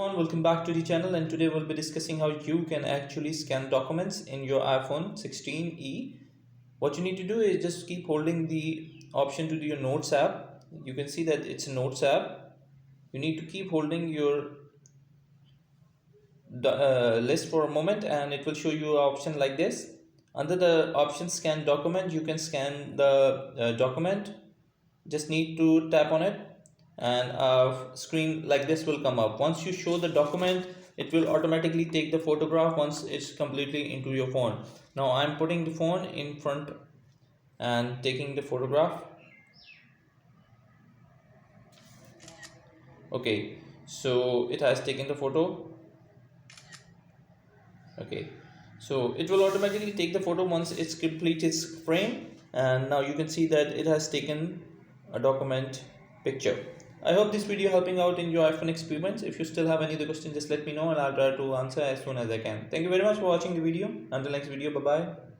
everyone, welcome back to the channel, and today we'll be discussing how you can actually scan documents in your iPhone 16e. What you need to do is just keep holding the option to your Notes app. You can see that it's a Notes app. You need to keep holding your list for a moment and it will show you an option like this. Under the option scan document, you can scan the document. Just need to tap on it and a screen like this will come up. Once you show the document, it will automatically take the photograph once it's completely into your phone. Now I'm putting the phone in front and taking the photograph. Okay, so it has taken the photo. Okay, so it will automatically take the photo once it's complete its frame, and now you can see that it has taken a document picture. I hope this video helping out in your iPhone experiments. If you still have any other questions, just let me know and I'll try to answer as soon as I can. Thank you very much for watching the video. Until next video, bye bye.